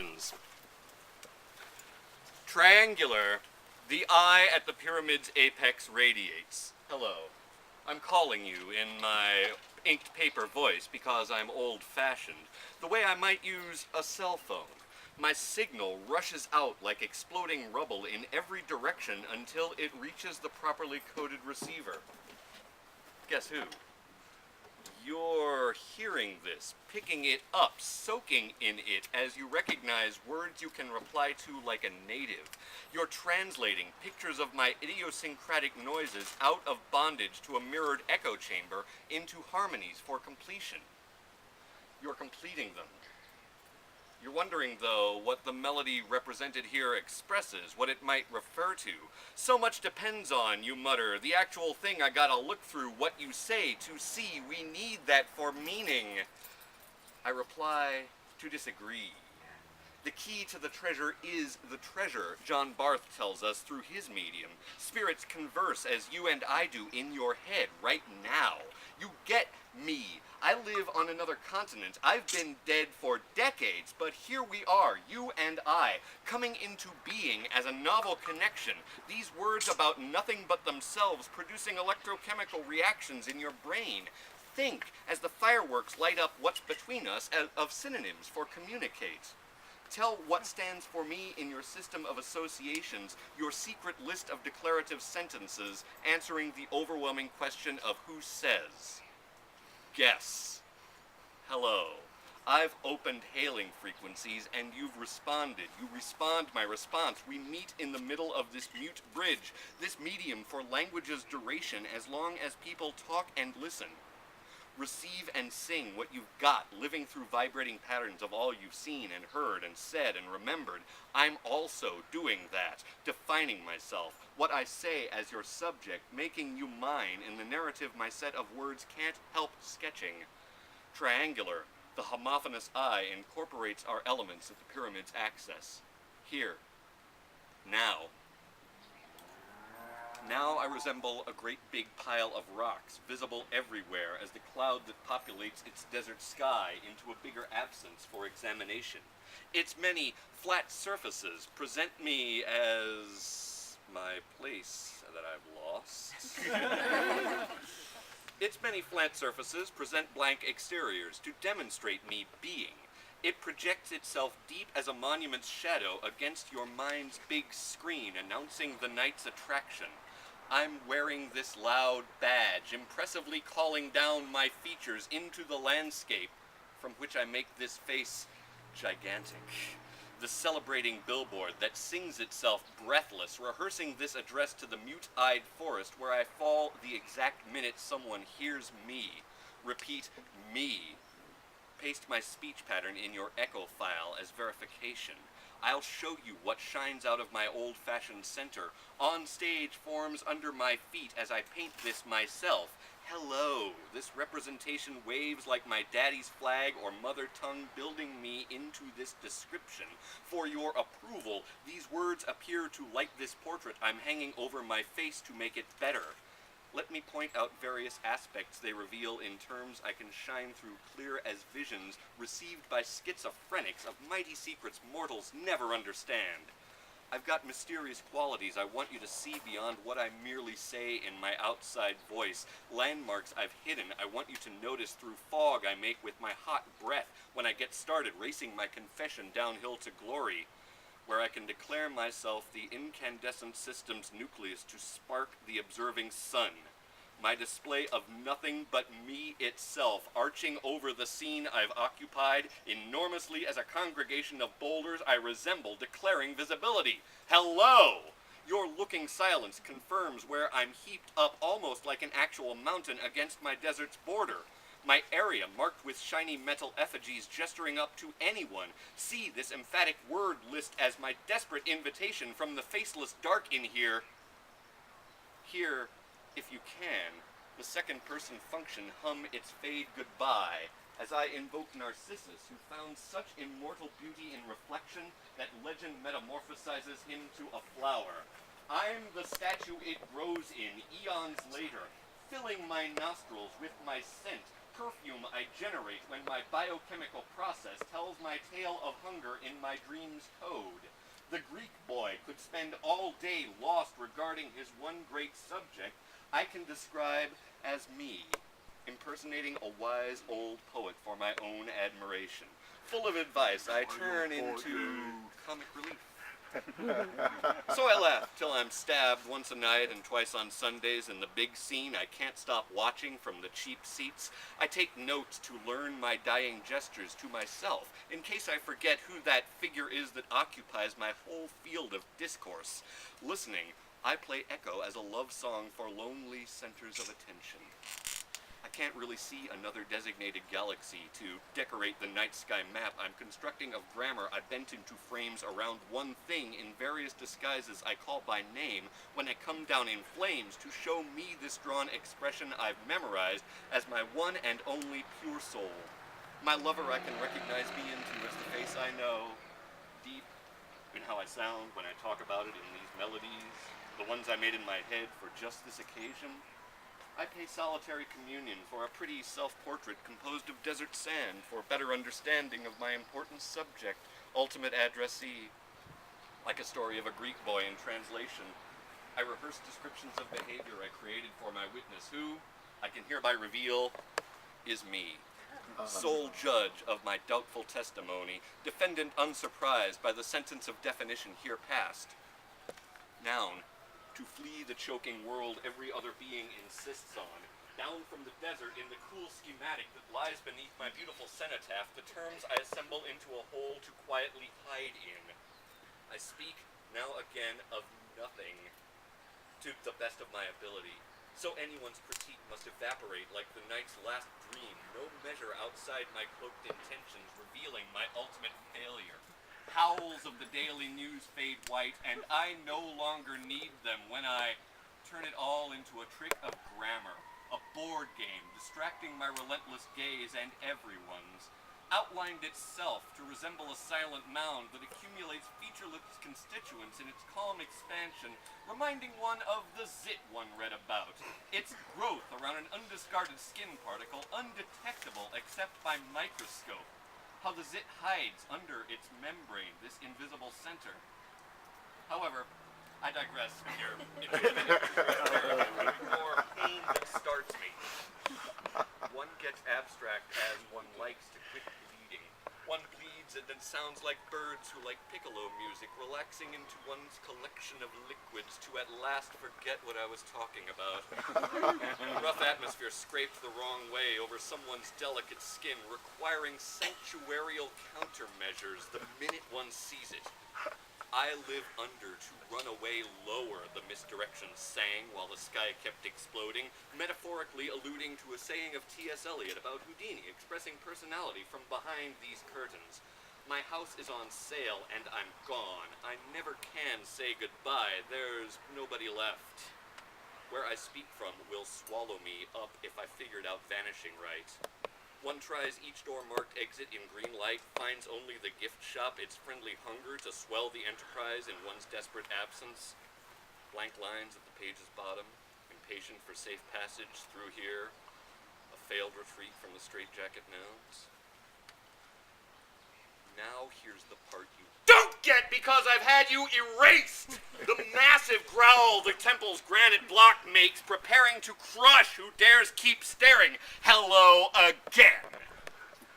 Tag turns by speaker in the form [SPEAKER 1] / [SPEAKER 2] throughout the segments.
[SPEAKER 1] associations. Triangular, the eye at the pyramid's apex radiates. Hello. I'm calling you in my inked paper voice because I'm old-fashioned, the way I might use a cell phone. My signal rushes out like exploding rubble in every direction until it reaches the properly coded receiver. Guess who? You're hearing this, picking it up, soaking in it as you recognize words you can reply to like a native. You're translating pictures of my idiosyncratic noises out of bondage to a mirrored echo chamber into harmonies for completion. You're completing them. You're wondering, though, what the melody represented here expresses, what it might refer to. So much depends on, you mutter, the actual thing I gotta look through, what you say, to see. We need that for meaning. I reply, to disagree. The key to the treasure is the treasure, John Barth tells us through his medium. Spirits converse as you and I do in your head right now. You get me. I live on another continent. I've been dead for decades, but here we are, you and I, coming into being as a novel connection. These words about nothing but themselves producing electrochemical reactions in your brain. Think as the fireworks light up what's between us of synonyms for communicate. Tell what stands for me in your system of associations, your secret list of declarative sentences answering the overwhelming question of who says. Guess. Hello. I've opened hailing frequencies and you've responded. You respond my response. We meet in the middle of this mute bridge, this medium for language's duration as long as people talk and listen. Receive and sing what you've got, living through vibrating patterns of all you've seen and heard and said and remembered. I'm also doing that, defining myself, what I say as your subject, making you mine in the narrative my set of words can't help sketching. Triangular, the homophonous eye incorporates our elements at the pyramid's axis. Here. Now. Now I resemble a great big pile of rocks, visible everywhere as the cloud that populates its desert sky into a bigger absence for examination. Its many flat surfaces present me as my place that I've lost. Its many flat surfaces present blank exteriors to demonstrate me being. It projects itself deep as a monument's shadow against your mind's big screen, announcing the night's attraction. I'm wearing this loud badge, impressively calling down my features into the landscape, from which I make this face gigantic. The celebrating billboard that sings itself breathless, rehearsing this address to the mute-eyed forest where I fall the exact minute someone hears me. Repeat, me. Paste my speech pattern in your echo file as verification. I'll show you what shines out of my old-fashioned center. On stage forms under my feet as I paint this myself. Hello. This representation waves like my daddy's flag or mother tongue building me into this description. For your approval, these words appear to like this portrait I'm hanging over my face to make it better. Let me point out various aspects they reveal in terms I can shine through clear as visions received by schizophrenics of mighty secrets mortals never understand. I've got mysterious qualities I want you to see beyond what I merely say in my outside voice. Landmarks I've hidden I want you to notice through fog I make with my hot breath when I get started racing my confession downhill to glory, where I can declare myself the incandescent system's nucleus to spark the observing sun. My display of nothing but me itself, arching over the scene I've occupied, enormously as a congregation of boulders I resemble, declaring visibility. Hello! Your looking silence confirms where I'm heaped up almost like an actual mountain against my desert's border. My area marked with shiny metal effigies gesturing up to anyone. See this emphatic word list as my desperate invitation from the faceless dark in here. Here, if you can, the second-person function hum its fade goodbye as I invoke Narcissus, who found such immortal beauty in reflection that legend metamorphosizes him to a flower. I'm the statue it grows in eons later, filling my nostrils with my scent, perfume I generate when my biochemical process tells my tale of hunger in my dream's code. The Greek boy could spend all day lost regarding his one great subject I can describe as me, impersonating a wise old poet for my own admiration. Full of advice, I turn into comic relief. So I laugh till I'm stabbed once a night and twice on Sundays in the big scene I can't stop watching from the cheap seats. I take notes to learn my dying gestures to myself, in case I forget who that figure is that occupies my whole field of discourse. Listening, I play echo as a love song for lonely centers of attention. I can't really see another designated galaxy to decorate the night sky map I'm constructing of grammar I bent into frames around one thing in various disguises I call by name when I come down in flames to show me this drawn expression I've memorized as my one and only pure soul. My lover I can recognize me into as the face I know, deep in how I sound when I talk about it in these melodies, the ones I made in my head for just this occasion. I pay solitary communion for a pretty self-portrait composed of desert sand for better understanding of my important subject, ultimate addressee. Like a story of a Greek boy in translation, I rehearse descriptions of behavior I created for my witness, who, I can hereby reveal, is me. Sole judge of my doubtful testimony, defendant unsurprised by the sentence of definition here passed. Noun. To flee the choking world every other being insists on. Down from the desert in the cool schematic that lies beneath my beautiful cenotaph, the terms I assemble into a whole to quietly hide in. I speak, now again, of nothing, to the best of my ability. So anyone's critique must evaporate like the night's last dream, no measure outside my cloaked intentions, revealing my ultimate failure. Howls of the daily news fade white, and I no longer need them when I turn it all into a trick of grammar, a board game distracting my relentless gaze and everyone's, outlined itself to resemble a silent mound that accumulates featureless constituents in its calm expansion, reminding one of the zit one read about, its growth around an undiscarded skin particle undetectable except by microscope. How the zit hides under its membrane, this invisible center. However, I digress here. More pain that starts me. One gets abstract as one likes to quit bleeding. One bleeds and then sounds like birds who like piccolo music, relaxing into one's collection of liquids to at last forget what I was talking about. Rough atmosphere scraped the wrong way over someone's delicate skin, requiring sanctuarial countermeasures the minute one sees it. I live under to run away lower, the misdirection sang while the sky kept exploding, metaphorically alluding to a saying of T.S. Eliot about Houdini expressing personality from behind these curtains. My house is on sale and I'm gone. I never can say goodbye. There's nobody left. Where I speak from will swallow me up if I figured out vanishing right. One tries each door marked exit in green light, finds only the gift shop, its friendly hunger to swell the enterprise in one's desperate absence. Blank lines at the page's bottom, impatient for safe passage through here, a failed retreat from the straitjacket nouns. Now here's the part you don't get because I've had you erased! The massive growl the temple's granite block makes, preparing to crush who dares keep staring. Hello again!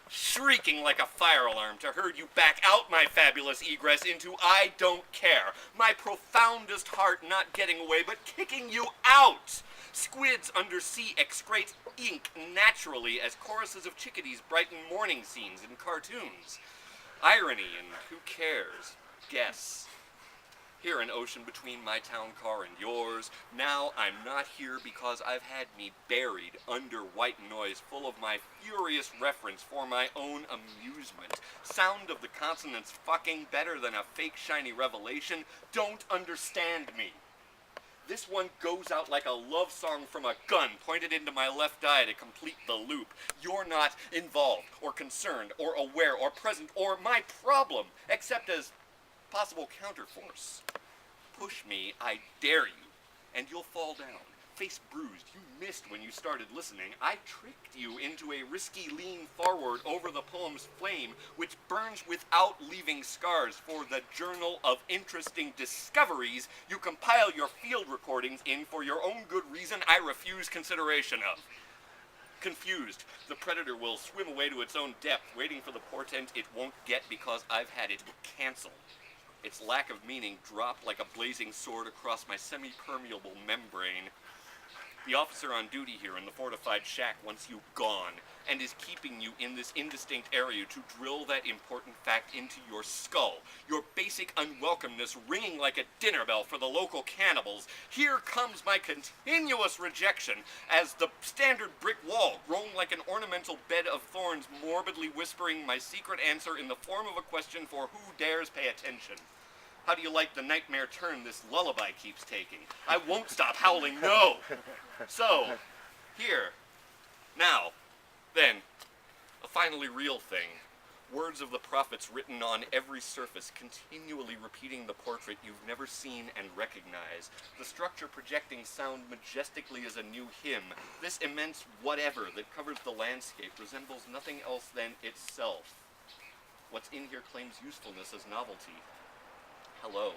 [SPEAKER 1] Shrieking like a fire alarm to herd you back out my fabulous egress into I don't care. My profoundest heart not getting away but kicking you out! Squids under sea excrete ink naturally as choruses of chickadees brighten morning scenes in cartoons. Irony and who cares? Guess. Here an ocean between my town car and yours. Now I'm not here because I've had me buried under white noise full of my furious reference for my own amusement. Sound of the consonants fucking better than a fake shiny revelation. Don't understand me. This one goes out like a love song from a gun pointed into my left eye to complete the loop. You're not involved, or concerned, or aware, or present, or my problem, except as possible counterforce. Push me, I dare you, and you'll fall down. face bruised. You missed when you started listening. I tricked you into a risky lean forward over the poem's flame, which burns without leaving scars. For the Journal of Interesting Discoveries you compile your field recordings in for your own good reason I refuse consideration of. Confused, the predator will swim away to its own depth, waiting for the portent it won't get because I've had it canceled. Its lack of meaning dropped like a blazing sword across my semi-permeable membrane. The officer on duty here in the fortified shack wants you gone, and is keeping you in this indistinct area to drill that important fact into your skull, your basic unwelcomeness ringing like a dinner bell for the local cannibals. Here comes my continuous rejection, as the standard brick wall, grown like an ornamental bed of thorns, morbidly whispering my secret answer in the form of a question for who dares pay attention. How do you like the nightmare turn this lullaby keeps taking? I won't stop howling, no! So, here, now, then, a finally real thing. Words of the prophets written on every surface, continually repeating the portrait you've never seen and recognize. The structure projecting sound majestically as a new hymn. This immense whatever that covers the landscape resembles nothing else than itself. What's in here claims usefulness as novelty. Hello.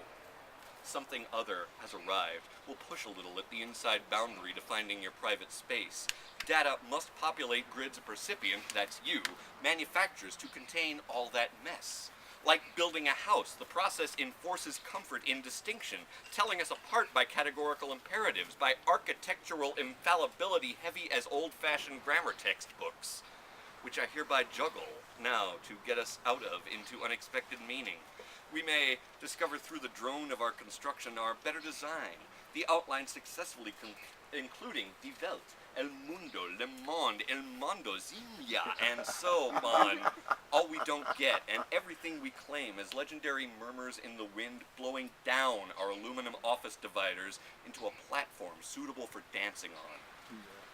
[SPEAKER 1] Something other has arrived. We'll push a little at the inside boundary defining your private space. Data must populate grids of percipient, that's you, manufactures to contain all that mess. Like building a house, the process enforces comfort in distinction, telling us apart by categorical imperatives, by architectural infallibility heavy as old-fashioned grammar textbooks, which I hereby juggle now to get us out of into unexpected meaning. We may discover through the drone of our construction our better design, the outline successfully including Die Welt, El Mundo, Le Monde, El Mondo, Zimia, and so on. All we don't get, and everything we claim as legendary murmurs in the wind blowing down our aluminum office dividers into a platform suitable for dancing on.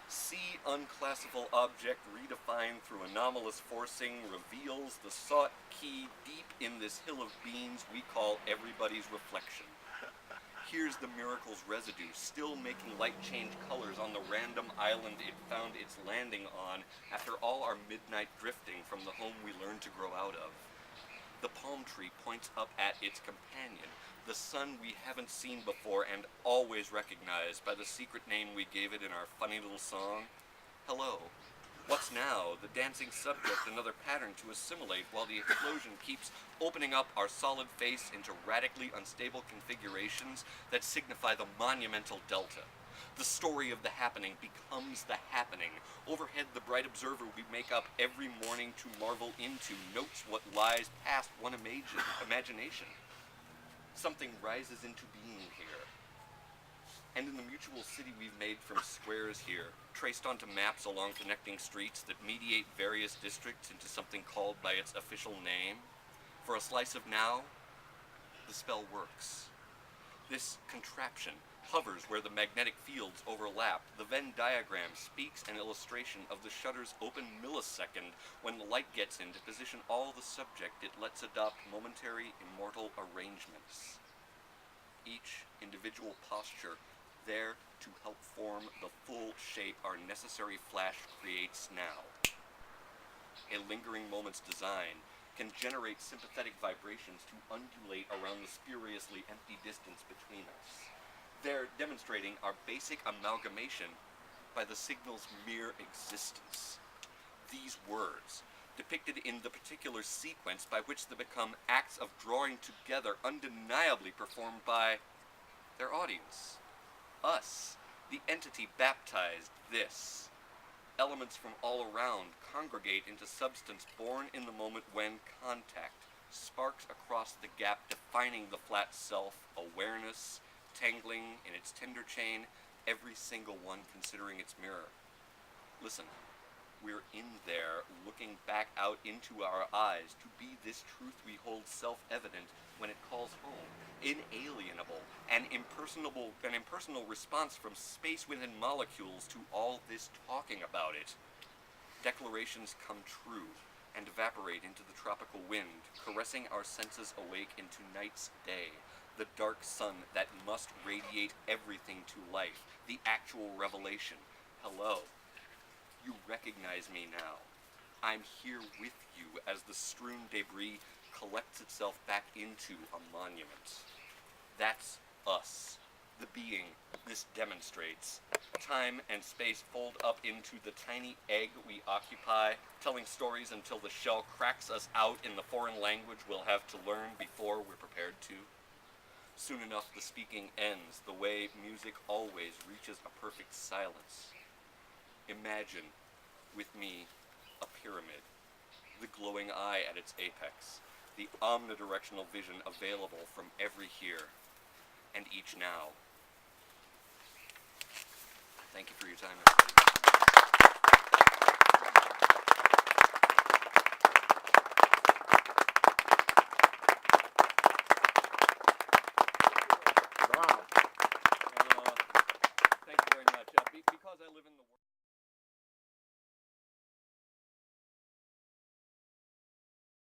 [SPEAKER 1] See unclassifiable object redefined through anomalous forcing reveals the sought key deep in this hill of beans we call everybody's reflection. Here's the miracle's residue, still making light change colors on the random island it found its landing on after all our midnight drifting from the home we learned to grow out of. The palm tree points up at its companion, the sun we haven't seen before and always recognized by the secret name we gave it in our funny little song. Hello. What's now? The dancing subject, another pattern to assimilate while the explosion keeps opening up our solid face into radically unstable configurations that signify the monumental delta. The story of the happening becomes the happening. Overhead, the bright observer we make up every morning to marvel into notes what lies past one imagination. Something rises into being here. And in the mutual city we've made from squares here, traced onto maps along connecting streets that mediate various districts into something called by its official name, for a slice of now, the spell works. This contraption hovers where the magnetic fields overlap. The Venn diagram speaks an illustration of the shutter's open millisecond when the light gets in to position all the subject it lets adopt momentary immortal arrangements. Each individual posture there to help form the full shape our necessary flash creates now. A lingering moment's design can generate sympathetic vibrations to undulate around the spuriously empty distance between us. They're demonstrating our basic amalgamation by the signal's mere existence. These words, depicted in the particular sequence by which they become acts of drawing together, undeniably performed by their audience. Us, the entity baptized this. Elements from all around congregate into substance born in the moment when contact sparks across the gap defining the flat self, awareness, tangling in its tender chain, every single one considering its mirror. Listen, we're in there looking back out into our eyes to be this truth we hold self-evident when it calls home, inalienable, an impersonal response from space within molecules to all this talking about it. Declarations come true and evaporate into the tropical wind, caressing our senses awake into night's day, the dark sun that must radiate everything to life, the actual revelation. Hello. You recognize me now. I'm here with you as the strewn debris collects itself back into a monument. That's us, the being this demonstrates. Time and space fold up into the tiny egg we occupy, telling stories until the shell cracks us out in the foreign language we'll have to learn before we're prepared to. Soon enough the speaking ends, the way music always reaches a perfect silence. Imagine, with me, a pyramid, the glowing eye at its apex, the omnidirectional vision available from every here and each now. Thank you for your time, everybody.